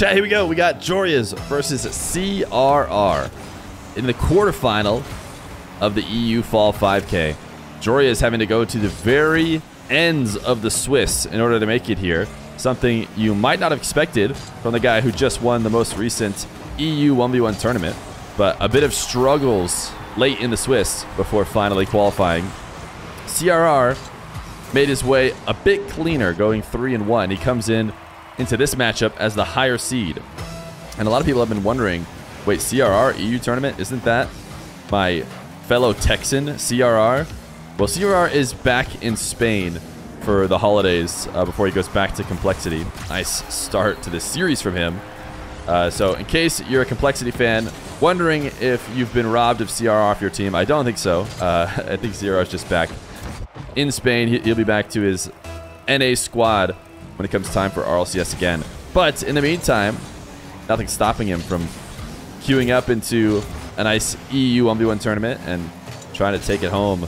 Chat, here we go. We got Joreuz versus CRR in the quarterfinal of the EU Fall 5K. Joreuz having to go to the very ends of the Swiss in order to make it here. Something you might not have expected from the guy who just won the most recent EU 1v1 tournament. But a bit of struggles late in the Swiss before finally qualifying. CRR made his way a bit cleaner, going 3-1. He comes into this matchup as the higher seed. And a lot of people have been wondering, wait, CRR EU tournament? Isn't that my fellow Texan, CRR? Well, CRR is back in Spain for the holidays before he goes back to Complexity. Nice start to this series from him. So in case you're a Complexity fan, wondering if you've been robbed of CRR off your team, I don't think so. I think CRR is just back in Spain. He'll be back to his NA squad when it comes time for RLCS again. But in the meantime, nothing's stopping him from queuing up into a nice EU 1v1 tournament and trying to take it home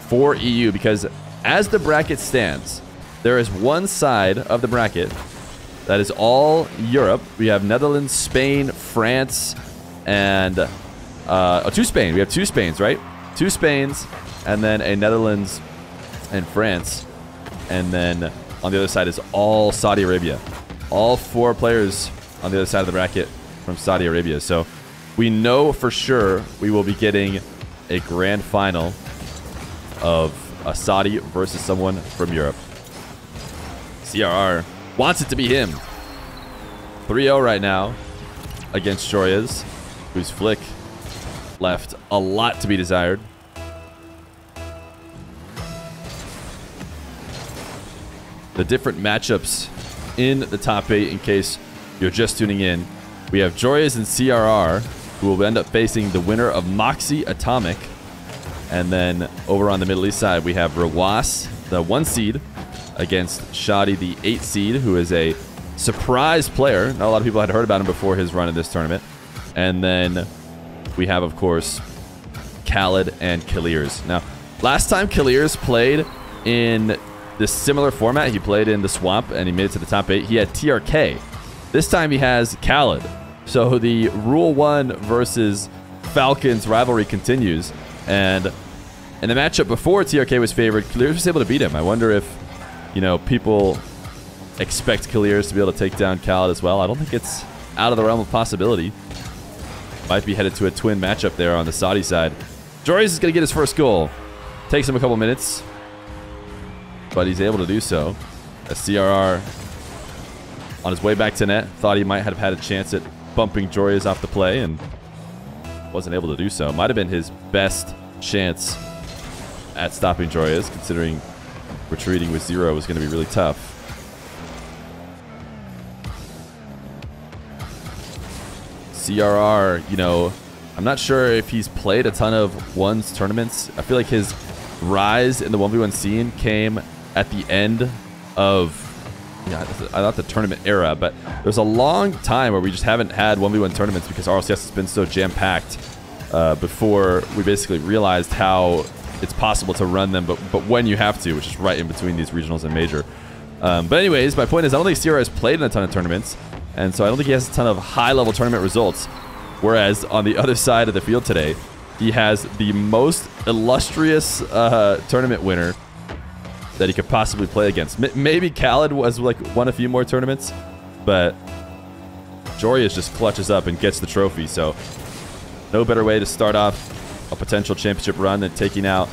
for EU, because as the bracket stands, there is one side of the bracket that is all Europe. We have Netherlands, Spain, France, and two Spain. We have two Spains, right? Two Spains, and then a Netherlands and France. And then on the other side is all Saudi Arabia. All 4 players on the other side of the bracket from Saudi Arabia. So we know for sure we will be getting a grand final of a Saudi versus someone from Europe. CRR wants it to be him. 3-0 right now against Joreuz, whose flick left a lot to be desired. The different matchups in the top 8, in case you're just tuning in. We have Joreuz and CRR, who will end up facing the winner of Moxie Atomic. And then over on the Middle East side, we have Rawas, the 1 seed, against Shadi, the 8 seed, who is a surprise player. Not a lot of people had heard about him before his run in this tournament. And then we have, of course, Khaled and Kaliers. Now, last time Kaliers played in this similar format, he played in the Swamp and he made it to the top 8. He had TRK. This time he has Khaled. So the Rule 1 versus Falcons rivalry continues. And in the matchup before TRK was favored, Kaliers was able to beat him. I wonder if, people expect Kaliers to be able to take down Khaled as well. I don't think it's out of the realm of possibility. Might be headed to a twin matchup there on the Saudi side. Joreuz is going to get his first goal. Takes him a couple minutes, but he's able to do so. As CRR, on his way back to net, thought he might have had a chance at bumping Joreuz off the play and wasn't able to do so. Might have been his best chance at stopping Joreuz, considering retreating with 0 was going to be really tough. CRR, I'm not sure if he's played a ton of ones tournaments. I feel like his rise in the 1v1 scene came at the end of, not the tournament era, but there's a long time where we just haven't had 1v1 tournaments because RLCS has been so jam-packed before we basically realized how it's possible to run them, but when you have to, which is right in between these regionals and major. But anyways, my point is I don't think CRR has played in a ton of tournaments, and so I don't think he has a ton of high-level tournament results, whereas on the other side of the field today, he has the most illustrious tournament winner that he could possibly play against. Maybe Khaled was won a few more tournaments, but Joreuz just clutches up and gets the trophy. So no better way to start off a potential championship run than taking out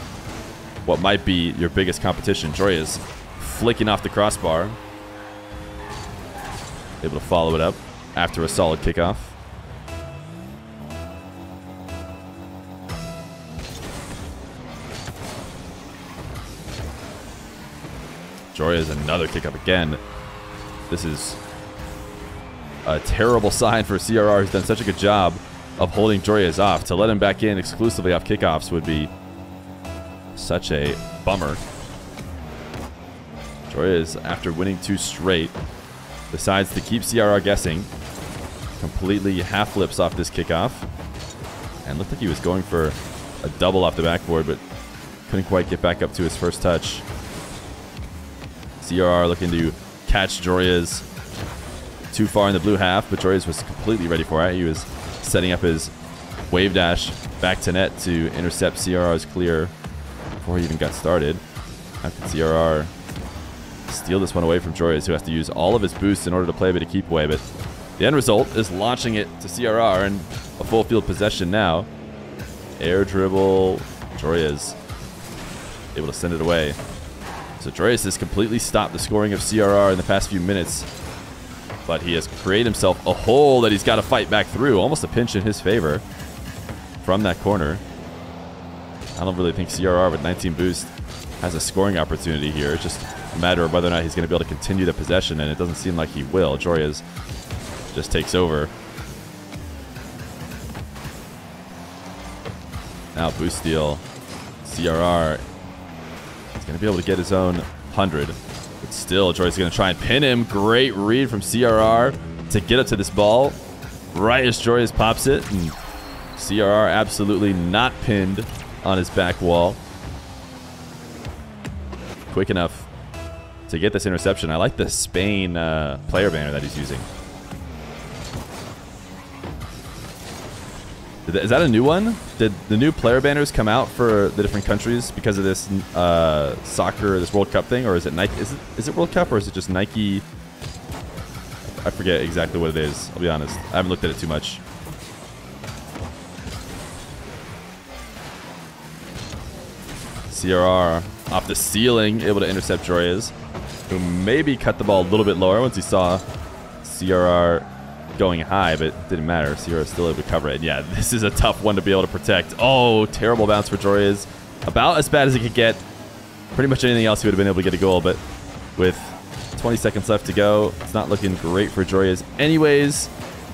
what might be your biggest competition. Joreuz flicking off the crossbar, able to follow it up after a solid kickoff. Joreuz another kick up again. This is a terrible sign for CRR, who's done such a good job of holding Joreuz off. To let him back in exclusively off kickoffs would be such a bummer. Joreuz, after winning 2 straight, decides to keep CRR guessing. Completely half flips off this kickoff. And looked like he was going for a double off the backboard, but couldn't quite get back up to his first touch. CRR looking to catch Joreuz too far in the blue half, but Joreuz was completely ready for it. He was setting up his wave dash back to net to intercept CRR's clear before he even got started. How can CRR steal this one away from Joreuz, who has to use all of his boosts in order to play a bit of keep away? But the end result is launching it to CRR and a full field possession now. Air dribble. Joreuz able to send it away. So Joreuz has completely stopped the scoring of CRR in the past few minutes. But he has created himself a hole that he's got to fight back through. Almost a pinch in his favor from that corner. I don't really think CRR with 19 boost has a scoring opportunity here. It's just a matter of whether or not he's going to be able to continue the possession, and it doesn't seem like he will. Joreuz just takes over. Now boost steal. CRR is going to be able to get his own 100. But still, Joreuz is going to try and pin him. Great read from CRR to get up to this ball right as Joreuz pops it. And CRR absolutely not pinned on his back wall. Quick enough to get this interception. I like the Spain player banner that he's using. Is that a new one? Did the new player banners come out for the different countries because of this soccer, this World Cup thing? Or is it Nike? Is it World Cup or is it just Nike? I forget exactly what it is. I'll be honest. I haven't looked at it too much. CRR off the ceiling, able to intercept Joreuz, who maybe cut the ball a little bit lower once he saw CRR going high, but it didn't matter. CRR still able to cover it. And yeah, this is a tough one to be able to protect. Oh, terrible bounce for Joreuz. About as bad as it could get. Pretty much anything else he would have been able to get a goal, but with 20 seconds left to go, it's not looking great for Joreuz anyways.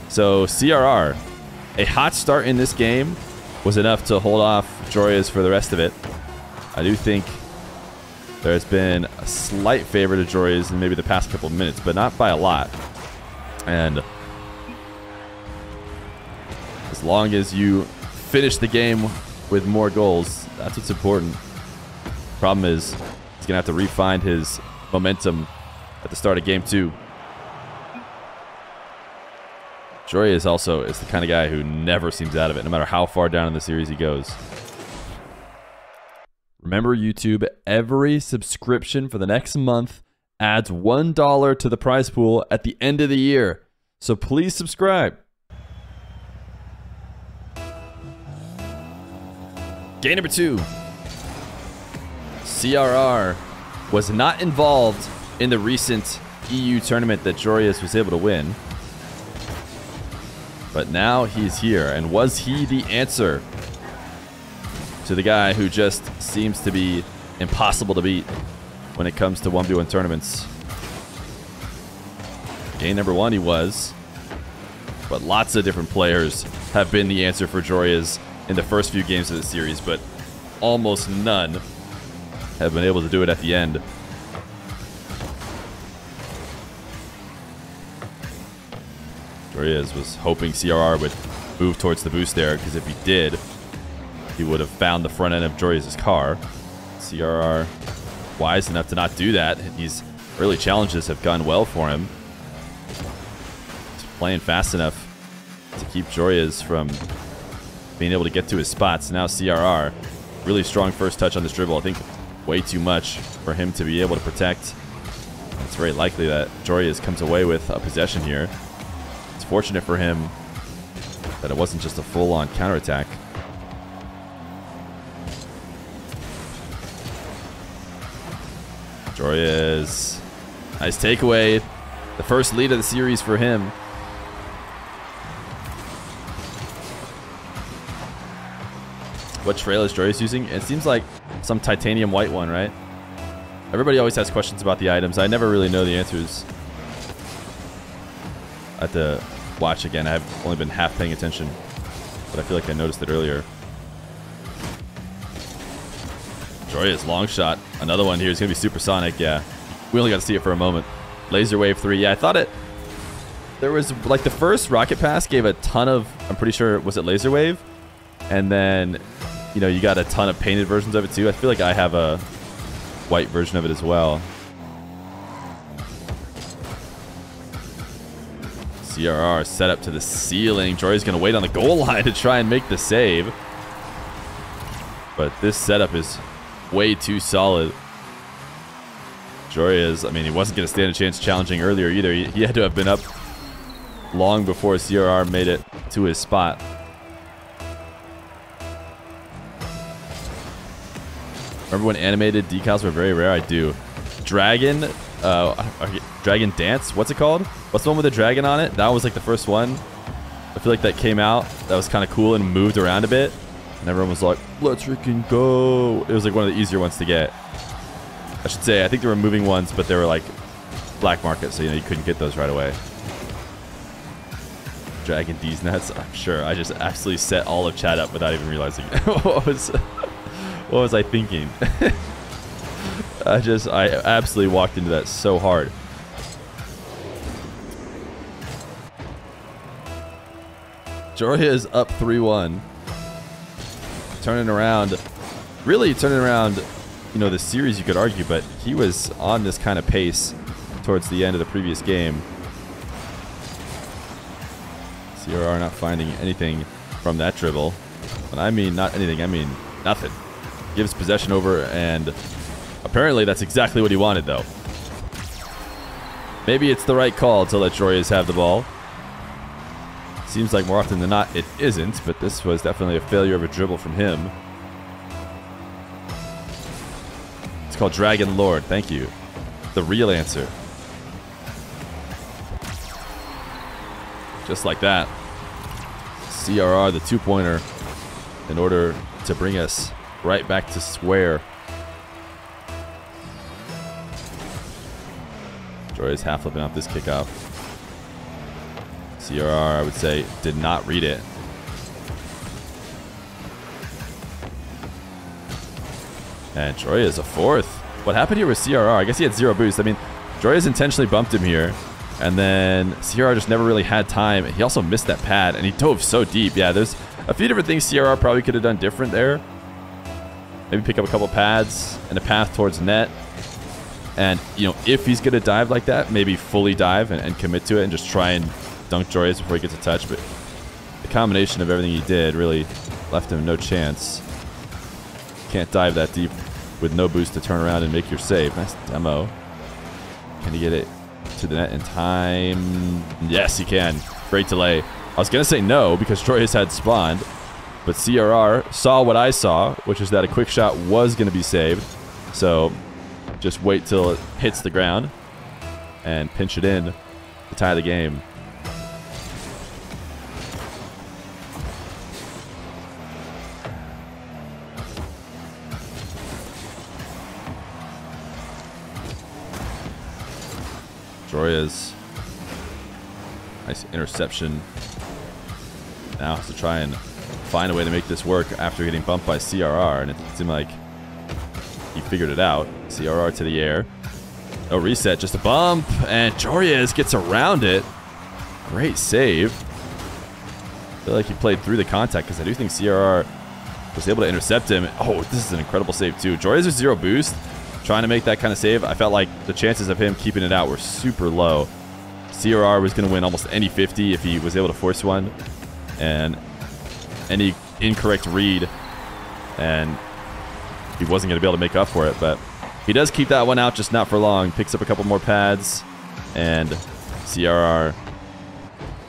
So CRR, a hot start in this game was enough to hold off Joreuz for the rest of it. I do think there's been a slight favor to Joreuz in maybe the past couple of minutes, but not by a lot. And as long as you finish the game with more goals, that's what's important. Problem is, he's going to have to re-find his momentum at the start of game 2. Joreuz also is the kind of guy who never seems out of it, no matter how far down in the series he goes. Remember, YouTube, every subscription for the next month adds $1 to the prize pool at the end of the year. So please subscribe. Game number 2. CRR was not involved in the recent EU tournament that Joreuz was able to win. But now he's here. And was he the answer to the guy who just seems to be impossible to beat when it comes to 1v1 tournaments? Game number 1 he was. But lots of different players have been the answer for Joreuz in the first few games of the series, but almost none have been able to do it at the end. Joreuz was hoping CRR would move towards the boost there, because if he did, he would have found the front end of Joreuz's car. CRR wise enough to not do that. These early challenges have gone well for him. He's playing fast enough to keep Joreuz from being able to get to his spots. Now CRR, really strong first touch on this dribble. I think way too much for him to be able to protect. It's very likely that Joreuz comes away with a possession here. It's fortunate for him that it wasn't just a full-on counterattack. Joreuz, nice takeaway. The first lead of the series for him. What trail is Joreuz using? It seems like some titanium white one, right? Everybody always has questions about the items. I never really know the answers. I have to watch again. I've only been half paying attention, but I feel like I noticed it earlier. Joreuz, long shot. Another one here is going to be supersonic. Yeah, we only got to see it for a moment. Laser wave 3. Yeah, I thought it... There was, like, the first rocket pass gave a ton of... I'm pretty sure, was it laser wave? And then, you know, you got a ton of painted versions of it too. I feel like I have a white version of it as well. CRR set up to the ceiling. Joreuz going to wait on the goal line to try and make the save. But this setup is way too solid. Joreuz, I mean, he wasn't going to stand a chance challenging earlier either. He had to have been up long before CRR made it to his spot. Remember when animated decals were very rare? I do. Dragon Dance, what's it called? What's the one with the dragon on it? That was like the first one. I feel like that came out. That was kind of cool and moved around a bit. And everyone was like, let's freaking go. It was like one of the easier ones to get. I should say, I think they were moving ones, but they were like black market, so you couldn't get those right away. Dragon D's nuts, I'm sure. I just absolutely set all of chat up without even realizing what was I thinking? I absolutely walked into that so hard. Joreuz up 3-1. Turning around. Really turning around, the series, you could argue, but he was on this kind of pace towards the end of the previous game. CRR not finding anything from that dribble. And I mean not anything, I mean nothing. Gives possession over, and apparently that's exactly what he wanted, though. Maybe it's the right call to let Joreuz have the ball. Seems like more often than not it isn't, but this was definitely a failure of a dribble from him. It's called Dragon Lord. Thank you. The real answer. Just like that. CRR, the two-pointer, in order to bring us right back to square. Joreuz half flipping off this kickoff. CRR, I would say, did not read it. And Joreuz a fourth. What happened here with CRR? I guess he had 0 boost. I mean, Joreuz intentionally bumped him here. And then CRR just never really had time. He also missed that pad, and he dove so deep. Yeah, there's a few different things CRR probably could have done different there. Maybe pick up a couple pads and a path towards net. And, if he's going to dive like that, maybe fully dive and commit to it and just try and dunk Joreuz before he gets a touch. But the combination of everything he did really left him no chance. Can't dive that deep with no boost to turn around and make your save. Nice demo. Can he get it to the net in time? Yes, he can. Great delay. I was going to say no because Joreuz had spawned, but CRR saw what I saw, which is that a quick shot was going to be saved. So just wait till it hits the ground and pinch it in to tie the game. Joreuz. Nice interception. Now has to try and find a way to make this work after getting bumped by CRR, and it seemed like he figured it out. CRR to the air. No reset, just a bump, and Joreuz gets around it. Great save. I feel like he played through the contact because I do think CRR was able to intercept him. Oh, this is an incredible save too. Joreuz with 0 boost. Trying to make that kind of save. I felt like the chances of him keeping it out were super low. CRR was going to win almost any 50 if he was able to force one. And any incorrect read, and he wasn't going to be able to make up for it. But he does keep that one out, just not for long. Picks up a couple more pads, and CRR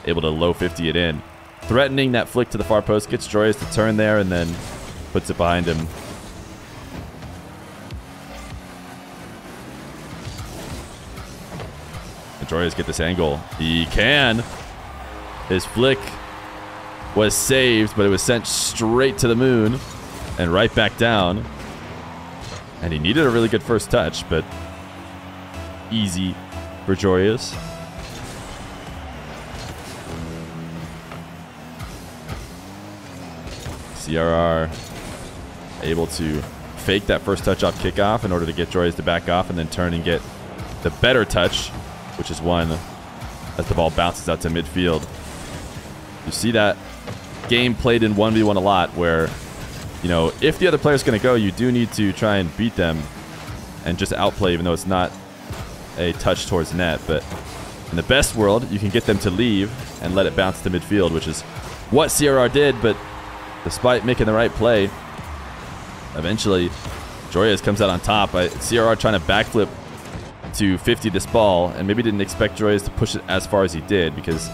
able to low 50 it in. Threatening that flick to the far post. Gets Joreuz to turn there and then puts it behind him. Joreuz get this angle. He can. His flick was saved, but it was sent straight to the moon and right back down. And he needed a really good first touch, but easy for Joreuz. CRR able to fake that first touch off kickoff in order to get Joreuz to back off and then turn and get the better touch, which is one as the ball bounces out to midfield. You see that game played in 1v1 a lot where, if the other player's going to go, you do need to try and beat them and just outplay, even though it's not a touch towards net. But In the best world, you can get them to leave and let it bounce to midfield, which is what CRR did, but despite making the right play, eventually Joreuz comes out on top. CRR trying to backflip to 50 this ball, and maybe didn't expect Joreuz to push it as far as he did because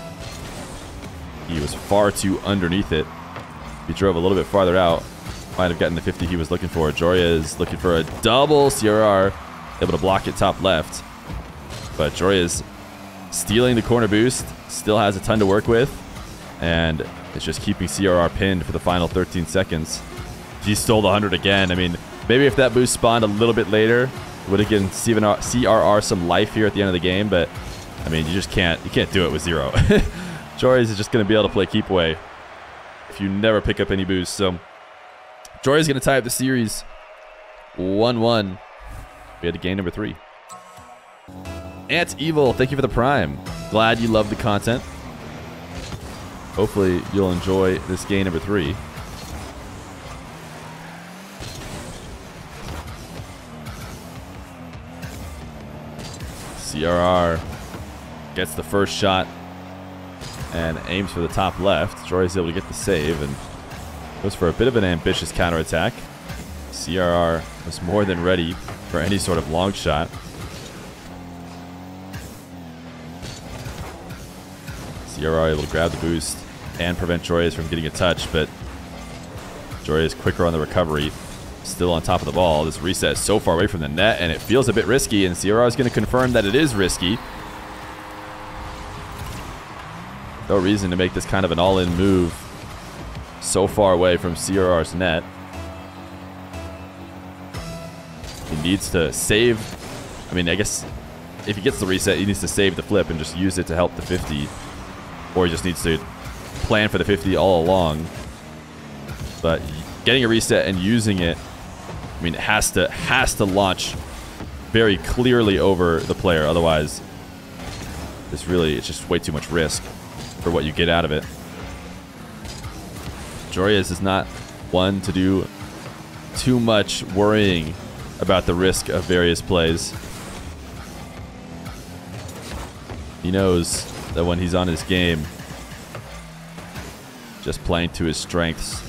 he was far too underneath it. If he drove a little bit farther out, might have gotten the 50 he was looking for. Joreuz looking for a double. CRR able to block it top left, but Joreuz stealing the corner boost, still has a ton to work with, and it's just keeping CRR pinned for the final 13 seconds. He stole the 100 again. I mean, maybe if that boost spawned a little bit later, it would have given CRR some life here at the end of the game, but I mean, you can't do it with 0. Joreuz is just going to be able to play keep away if you never pick up any boosts. So Joreuz is going to tie up the series 1-1. We had to game number 3. Ant Evil, thank you for the prime. Glad you love the content. Hopefully you'll enjoy this game number 3. CRR gets the first shot and aims for the top left. Joreuz is able to get the save and goes for a bit of an ambitious counterattack. CRR was more than ready for any sort of long shot. CRR able to grab the boost and prevent Joreuz from getting a touch, but Joreuz quicker on the recovery, still on top of the ball. This reset is so far away from the net, and it feels a bit risky, and CRR is going to confirm that it is risky. No reason to make this kind of an all-in move so far away from CRR's net. He needs to save. I mean, I guess if he gets the reset, he needs to save the flip and just use it to help the 50. Or he just needs to plan for the 50 all along. But getting a reset and using it, I mean, it has to launch very clearly over the player. Otherwise, it's just way too much risk for what you get out of it. Joreuz is not one to do too much worrying about the risk of various plays. He knows that when he's on his game, just playing to his strengths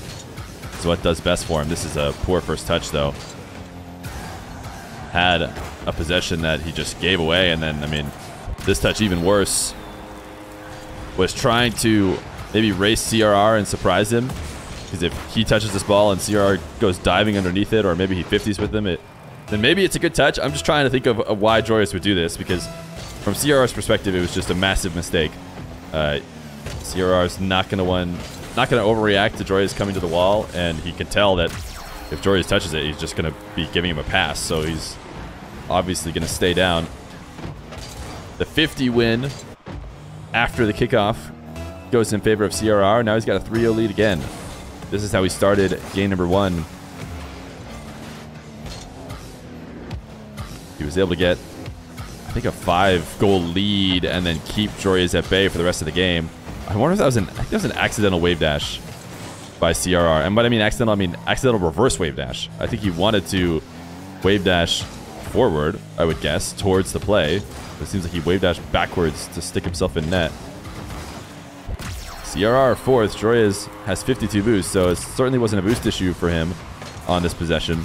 is what does best for him. This is a poor first touch, though. Had a possession that he just gave away, and then, I mean, this touch even worse. Was trying to maybe race CRR and surprise him, because if he touches this ball and CRR goes diving underneath it, or maybe he 50s with him, then maybe it's a good touch. I'm just trying to think of why Joreuz would do this, because from CRR's perspective, it was just a massive mistake. CRR's not going to overreact to Joreuz coming to the wall, and he can tell that if Joreuz touches it, he's just going to be giving him a pass, so he's obviously going to stay down. The 50 win after the kickoff goes in favor of CRR. Now he's got a 3-0 lead again. This is how he started game number 1. He was able to get, I think, a 5-goal lead and then keep Joreuz at bay for the rest of the game. I wonder if that was an accidental wave dash by CRR. And what I mean accidental, I mean accidental reverse wave dash. I think he wanted to wave dash forward, I would guess, towards the play. It seems like he wave dashed backwards to stick himself in net. CRR 4th. Joreuz has 52 boosts, so it certainly wasn't a boost issue for him on this possession.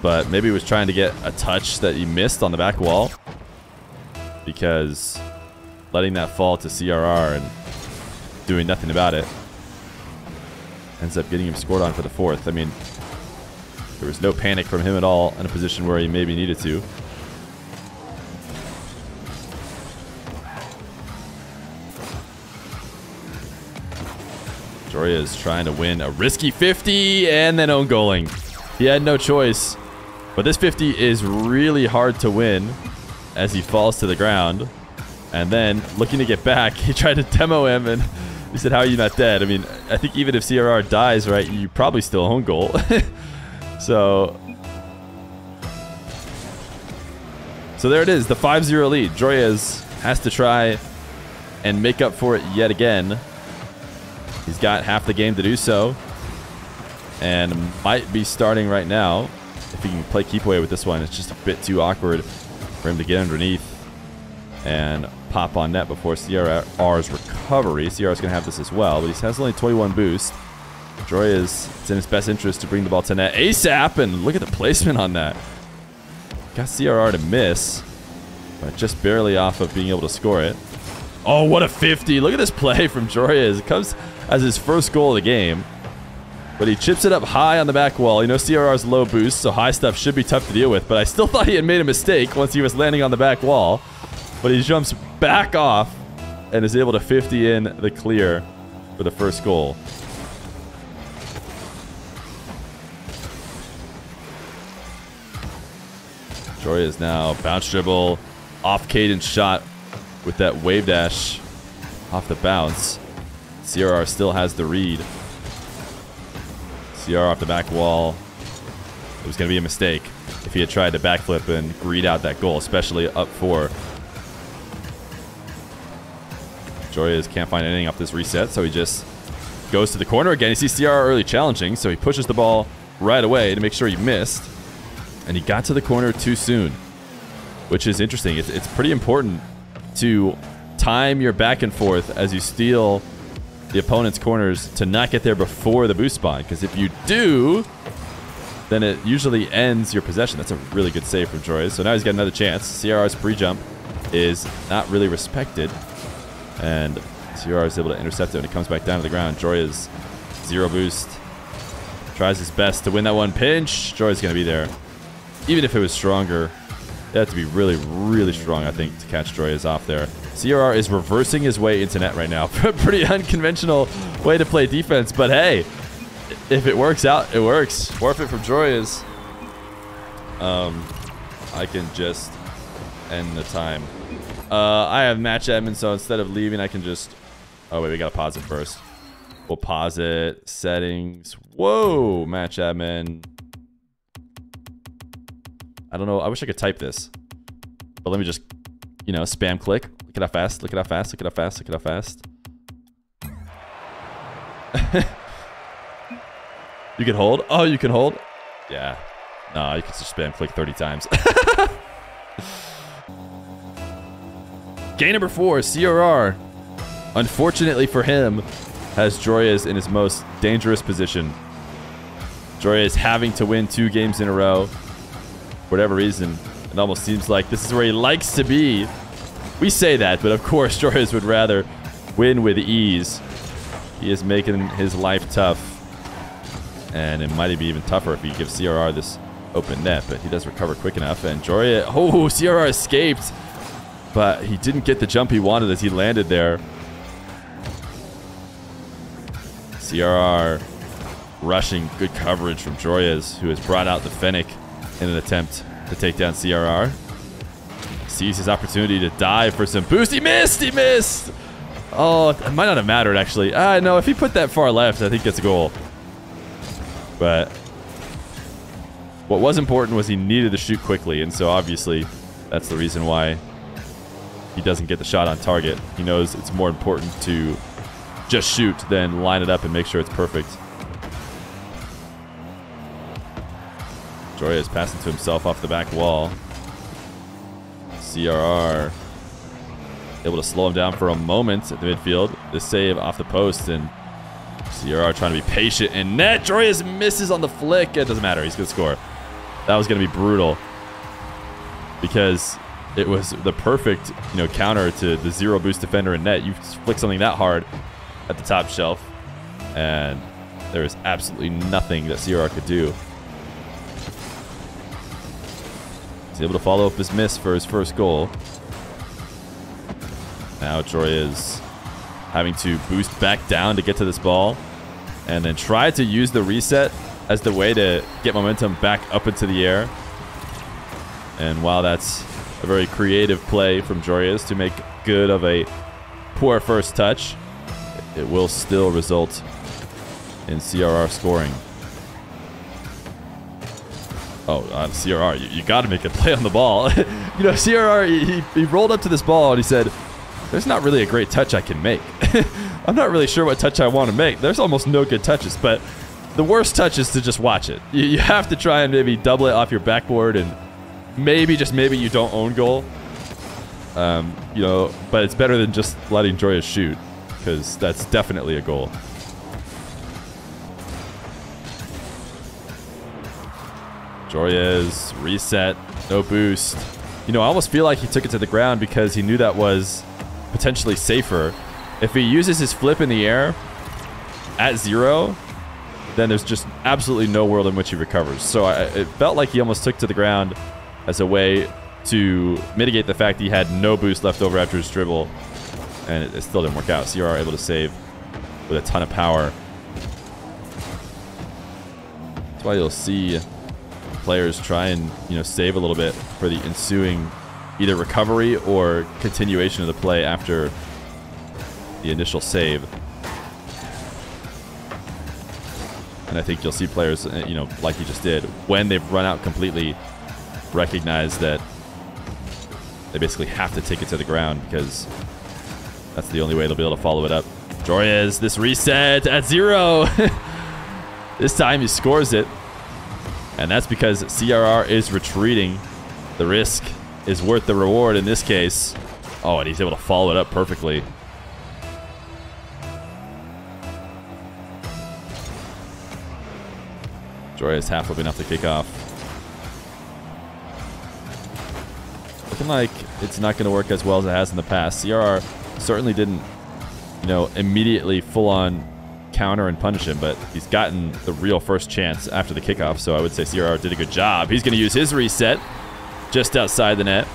But maybe he was trying to get a touch that he missed on the back wall, because letting that fall to CRR and doing nothing about it ends up getting him scored on for the 4th. I mean, there was no panic from him at all in a position where he maybe needed to. Joreuz trying to win a risky 50 and then own goaling. He had no choice. But this 50 is really hard to win as he falls to the ground. And then, looking to get back, he tried to demo him, and he said, "How are you not dead?" I mean, I think even if CRR dies, right, you probably still own goal. So there it is, the 5-0 lead. Joreuz has to try and make up for it yet again. He's got half the game to do so, and might be starting right now. If he can play keep away with this one, it's just a bit too awkward for him to get underneath. and pop on net before CRR's recovery. CRR's going to have this as well, but he has only 21 boost. Joreuz, it's in his best interest to bring the ball to net ASAP, and look at the placement on that. Got CRR to miss, but just barely off of being able to score it. Oh, what a 50. Look at this play from Joreuz. It comes as his first goal of the game, but he chips it up high on the back wall. You know, CRR's low boost, so high stuff should be tough to deal with, but I still thought he had made a mistake once he was landing on the back wall. But he jumps back off and is able to 50 in the clear for the first goal. Joreuz now bounce dribble, off cadence shot with that wave dash off the bounce. CRR still has the read. CRR off the back wall. It was going to be a mistake if he had tried to backflip and greed out that goal, especially up 4. Joreuz can't find anything off this reset, so he just goes to the corner again. You see CRR early challenging, so he pushes the ball right away to make sure he missed. And he got to the corner too soon, which is interesting. It's pretty important to time your back and forth as you steal the opponent's corners to not get there before the boost spawn, because if you do, then it usually ends your possession. That's a really good save from Joreuz. So now he's got another chance. CRR's pre-jump is not really respected, and CRR is able to intercept it when it comes back down to the ground. Joreuz, 0 boost. Tries his best to win that one pinch. Joreuz going to be there. Even if it was stronger, they have to be really, really strong, I think, to catch Joreuz off there. CRR is reversing his way into net right now. Pretty unconventional way to play defense, but hey, if it works out, it works. Forfeit from Joreuz. I can just end the time. I have match admin, so instead of leaving, I can just... Oh, wait, we got to pause it first. We'll pause it. Settings. Whoa, match admin. I don't know. I wish I could type this. But let me just, you know, spam click. Look at how fast. Look at how fast. Look at how fast. Look at how fast. You can hold? Oh, you can hold? Yeah. No, you can just spam click 30 times. Game number 4, CRR. Unfortunately for him, has Joreuz in his most dangerous position. Joreuz having to win 2 games in a row. For whatever reason, it almost seems like this is where he likes to be. We say that, but of course Joreuz would rather win with ease. He is making his life tough, and it might be even tougher if he gives CRR this open net, but he does recover quick enough, and Joreuz... Oh, CRR escaped, but he didn't get the jump he wanted as he landed there. CRR rushing, good coverage from Joreuz, who has brought out the Fennec in an attempt to take down CRR. Sees his opportunity to dive for some boost. He missed! He missed! Oh, it might not have mattered, actually. No, if he put that far left, I think it's a goal. But what was important was he needed to shoot quickly, and so obviously that's the reason why he doesn't get the shot on target. He knows it's more important to just shoot than line it up and make sure it's perfect. Joreuz passing to himself off the back wall. CRR able to slow him down for a moment at the midfield. The save off the post, and CRR trying to be patient in net. Joreuz misses on the flick. It doesn't matter. He's going to score. That was going to be brutal because it was the perfect, you know, counter to the 0 boost defender in net. You flick something that hard at the top shelf, and there is absolutely nothing that CRR could do. He's able to follow up his miss for his first goal. Now Joreuz having to boost back down to get to this ball, and then try to use the reset as the way to get momentum back up into the air. And while that's a very creative play from Joreuz to make good of a poor first touch, it will still result in CRR scoring. Oh, CRR, you got to make a play on the ball. You know, CRR, he rolled up to this ball and he said, there's not really a great touch I can make. I'm not really sure what touch I want to make. There's almost no good touches, but the worst touch is to just watch it. You have to try and maybe double it off your backboard, and maybe, just maybe, you don't own goal. You know, but it's better than just letting Joreuz shoot, because that's definitely a goal. Joreuz, reset, no boost. You know, I almost feel like he took it to the ground because he knew that was potentially safer. If he uses his flip in the air at 0, then there's just absolutely no world in which he recovers. So it felt like he almost took to the ground as a way to mitigate the fact that he had no boost left over after his dribble, and it still didn't work out. CRR able to save with a ton of power. That's why you'll see players try and, you know, save a little bit for the ensuing either recovery or continuation of the play after the initial save. And I think you'll see players, you know, like he just did, when they've run out completely, recognize that they basically have to take it to the ground because that's the only way they'll be able to follow it up. Joreuz, this reset at 0. This time he scores it. And that's because CRR is retreating. The risk is worth the reward in this case. Oh, and he's able to follow it up perfectly. Joreuz half flipping off the kickoff. Looking like it's not going to work as well as it has in the past. CRR certainly didn't, you know, immediately full-on counter and punish him, but he's gotten the real first chance after the kickoff, so I would say CRR did a good job. He's going to use his reset just outside the net.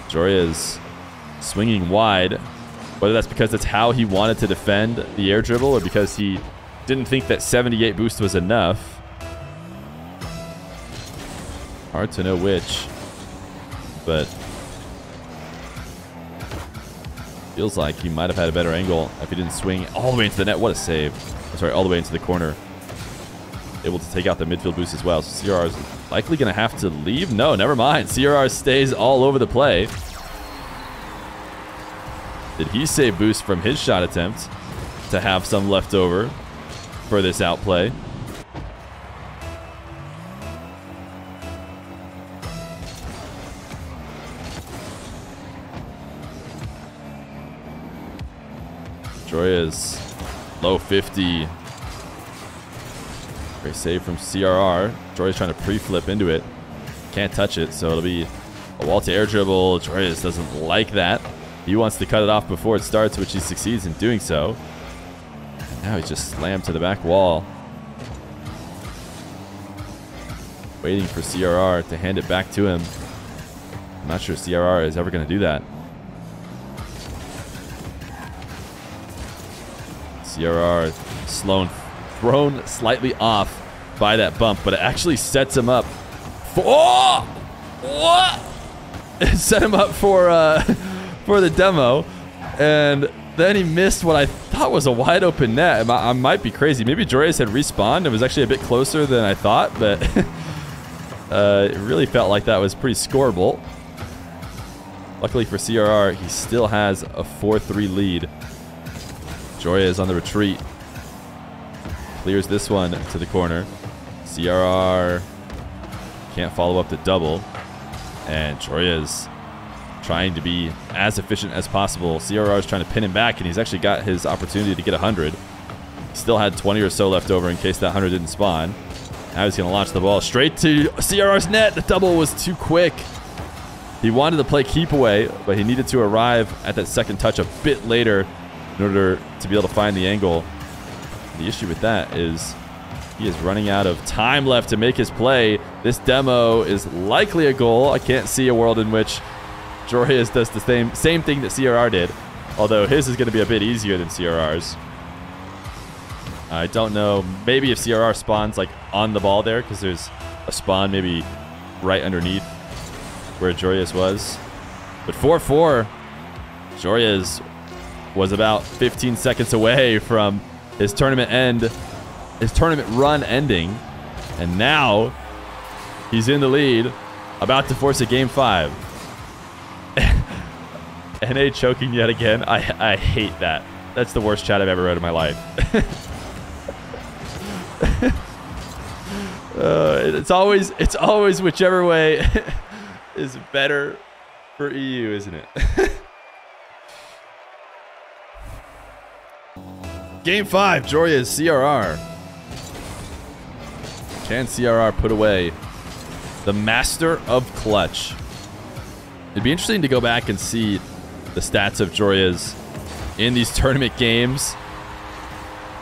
Joreuz swinging wide, whether that's because that's how he wanted to defend the air dribble or because he didn't think that 78 boost was enough. Hard to know which, but feels like he might have had a better angle if he didn't swing all the way into the net. What a save. Sorry, all the way into the corner. Able to take out the midfield boost as well. So CRR is likely going to have to leave. No, never mind. CRR stays all over the play. Did he save boost from his shot attempt to have some left over for this outplay? Joreuz, low 50. Great save from CRR. Joreuz trying to pre-flip into it. Can't touch it, so it'll be a wall to air dribble. Joreuz doesn't like that. He wants to cut it off before it starts, which he succeeds in doing so. And now he's just slammed to the back wall. Waiting for CRR to hand it back to him. I'm not sure CRR is ever going to do that. CRR thrown slightly off by that bump, but it actually sets him up for... Oh! What? It set him up for the demo, and then he missed what I thought was a wide open net. I might be crazy. Maybe Joreuz had respawned. It was actually a bit closer than I thought, but it really felt like that was pretty scoreable. Luckily for CRR, he still has a 4-3 lead. Joreuz on the retreat. Clears this one to the corner. CRR can't follow up the double. And Joreuz trying to be as efficient as possible. CRR is trying to pin him back, and he's actually got his opportunity to get 100. He still had 20 or so left over in case that 100 didn't spawn. Now he's going to launch the ball straight to CRR's net. The double was too quick. He wanted to play keep away, but he needed to arrive at that second touch a bit later in order to be able to find the angle. The issue with that is he is running out of time left to make his play. This demo is likely a goal. I can't see a world in which Joreuz does the same thing that CRR did, although his is going to be a bit easier than CRR's. I don't know. Maybe if CRR spawns like on the ball there, because there's a spawn maybe right underneath where Joreuz was. But 4-4, Joreuz was about 15 seconds away from his tournament run ending, and now he's in the lead, about to force a game 5. NA choking yet again. I hate that. That's the worst chat I've ever read in my life. It's always whichever way is better for EU, isn't it? Game 5, Joreuz, CRR. Can CRR put away the master of clutch? It'd be interesting to go back and see the stats of Joreuz in these tournament games.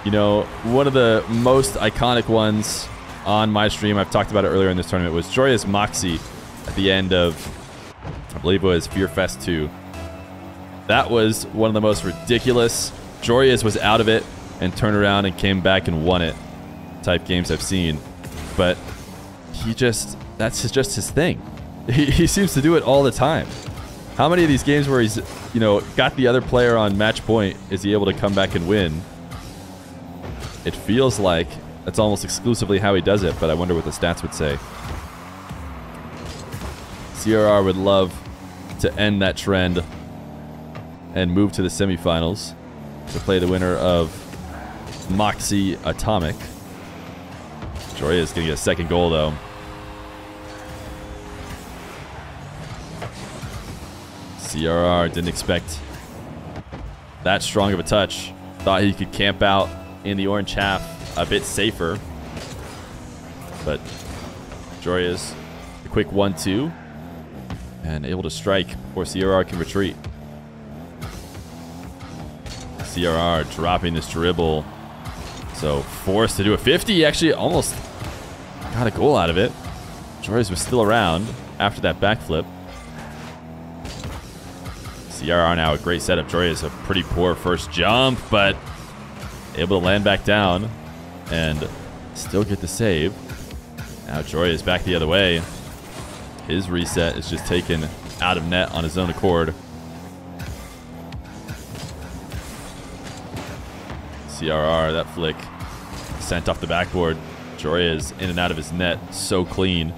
You know, one of the most iconic ones on my stream, I've talked about it earlier in this tournament, was Joreuz Moxie at the end of, I believe it was Fear Fest 2. That was one of the most ridiculous. Joreuz was out of it and turned around and came back and won it type games I've seen. But that's just his thing. He seems to do it all the time. How many of these games where he's, you know, got the other player on match point is he able to come back and win? It feels like that's almost exclusively how he does it, but I wonder what the stats would say. CRR would love to end that trend and move to the semifinals to play the winner of Moxie Atomic. Joreuz going to get a second goal, though. CRR didn't expect that strong of a touch. Thought he could camp out in the orange half a bit safer. But Joreuz, a quick 1-2. And able to strike before CRR can retreat. CRR dropping this dribble. So forced to do a 50. Actually almost got a goal out of it. Joreuz was still around after that backflip. CRR now a great setup. Joreuz a pretty poor first jump, but able to land back down and still get the save. Now Joreuz back the other way. His reset is just taken out of net on his own accord. CRR, that flick sent off the backboard. Joreuz in and out of his net, so clean.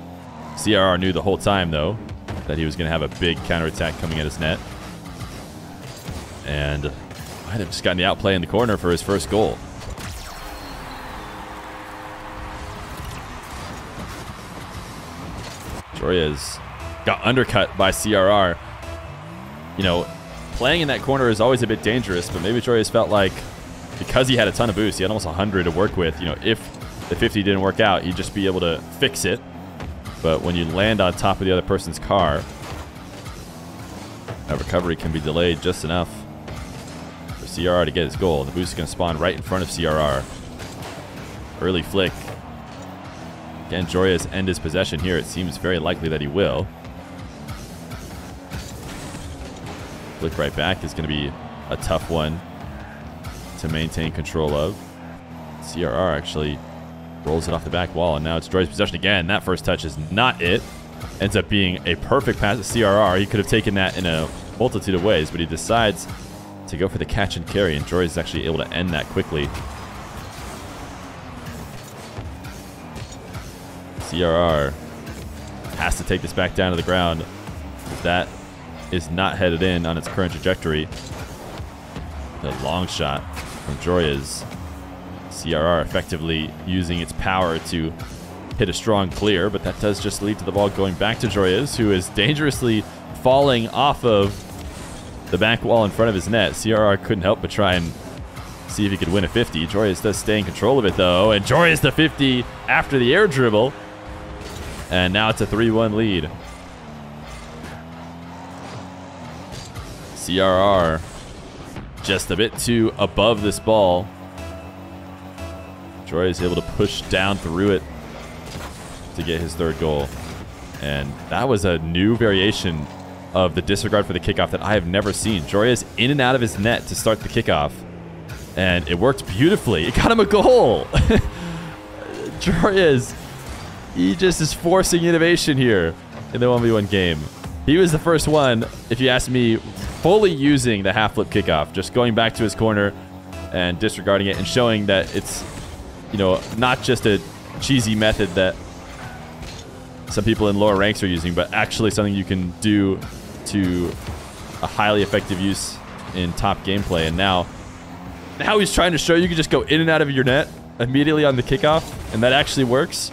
CRR knew the whole time, though, that he was going to have a big counterattack coming at his net. And might have just gotten the outplay in the corner for his first goal. Joreuz got undercut by CRR. You know, playing in that corner is always a bit dangerous, but maybe Joreuz felt like because he had a ton of boost, he had almost 100 to work with. You know, if the 50 didn't work out, he'd just be able to fix it. But when you land on top of the other person's car, that recovery can be delayed just enough for CRR to get his goal. The boost is going to spawn right in front of CRR. Early flick. Again, Joreuz end his possession here. It seems very likely that he will. Flick right back is going to be a tough one to maintain control of. CRR actually rolls it off the back wall, and now it's Joreuz possession again. That first touch is not it. Ends up being a perfect pass to CRR. He could have taken that in a multitude of ways, but he decides to go for the catch and carry, and Joreuz is actually able to end that quickly. CRR has to take this back down to the ground. That is not headed in on its current trajectory. The long shot from Joreuz. CRR effectively using its power to hit a strong clear, but that does just lead to the ball going back to Joreuz, who is dangerously falling off of the back wall in front of his net. CRR couldn't help but try and see if he could win a 50. Joreuz does stay in control of it, though, and Joreuz the 50 after the air dribble. And now it's a 3-1 lead. CRR just a bit too above this ball. Joreuz able to push down through it to get his third goal. And that was a new variation of the disregard for the kickoff that I have never seen. Joreuz in and out of his net to start the kickoff. And it worked beautifully. It got him a goal. Joreuz, he just is forcing innovation here in the 1v1 game. He was the first one, if you ask me, fully using the half flip kickoff, just going back to his corner and disregarding it and showing that it's, you know, not just a cheesy method that some people in lower ranks are using, but actually something you can do to a highly effective use in top gameplay. And now he's trying to show you can just go in and out of your net immediately on the kickoff, and that actually works.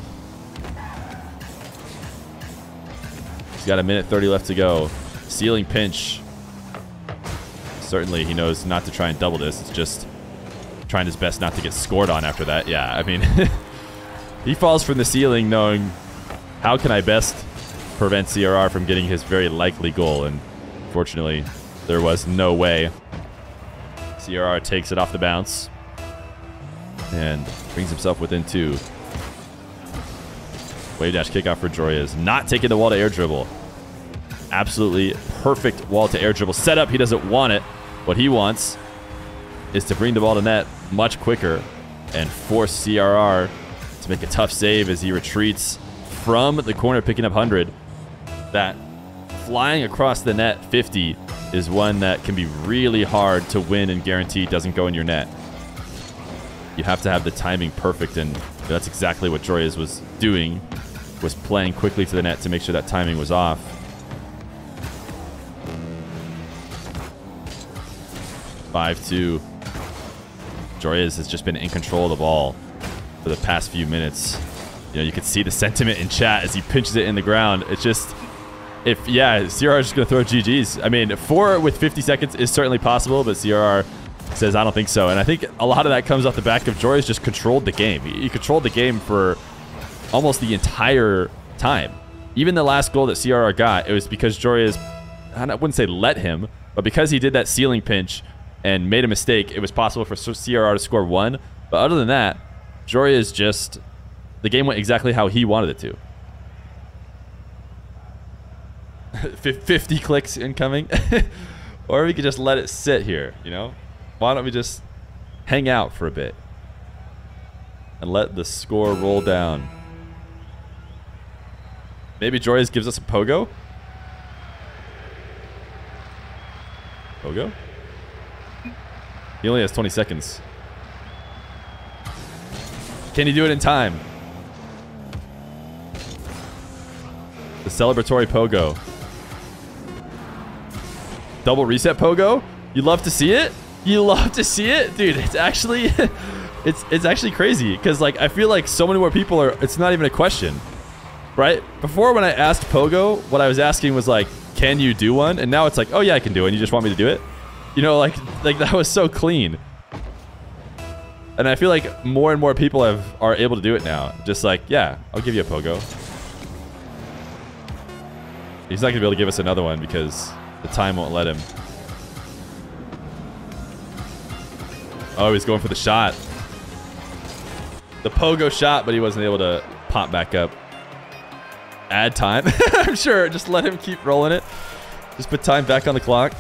He's got a minute 30 left to go. Ceiling pinch. Certainly he knows not to try and double this. It's just trying his best not to get scored on after that. Yeah, I mean, he falls from the ceiling knowing how can I best prevent CRR from getting his very likely goal. And fortunately, there was no way. CRR takes it off the bounce and brings himself within 2. Wave dash kickoff for Joreuz. Not taking the wall to air dribble. Absolutely perfect wall to air dribble setup. He doesn't want it. What he wants is to bring the ball to net much quicker and force CRR to make a tough save as he retreats from the corner, picking up 100. That flying across the net 50 is one that can be really hard to win and guarantee doesn't go in your net. You have to have the timing perfect, and that's exactly what Joreuz was doing, was playing quickly to the net to make sure that timing was off. (5-2). Joreuz has just been in control of the ball for the past few minutes. You know, you can see the sentiment in chat as he pinches it in the ground. It's just, CRR is just going to throw GGs. I mean, 4 with 50 seconds is certainly possible, but CRR says, I don't think so. And I think a lot of that comes off the back of Joreuz just controlled the game. He controlled the game for almost the entire time. Even the last goal that CRR got, it was because Joreuz, I wouldn't say let him, but because he did that ceiling pinch and made a mistake, it was possible for CRR to score 1. But other than that, Joreuz just, the game went exactly how he wanted it to. 50 clicks incoming. Or we could just let it sit here, you know? Why don't we just hang out for a bit and let the score roll down? Maybe Joreuz gives us a pogo? Pogo? He only has 20 seconds. Can he do it in time? The celebratory pogo. Double reset pogo? You love to see it? You love to see it? Dude, it's actually it's actually crazy because like I feel like so many more people are, it's not even a question. Right? Before when I asked pogo, what I was asking was like, can you do one? And now it's like, oh yeah, I can do it. And you just want me to do it? You know, like that was so clean. And I feel like more and more people are able to do it now. Just like, yeah, I'll give you a pogo. He's not going to be able to give us another one because the time won't let him. Oh, he's going for the shot. The pogo shot, but he wasn't able to pop back up. Add time. I'm sure. Just let him keep rolling it. Just put time back on the clock.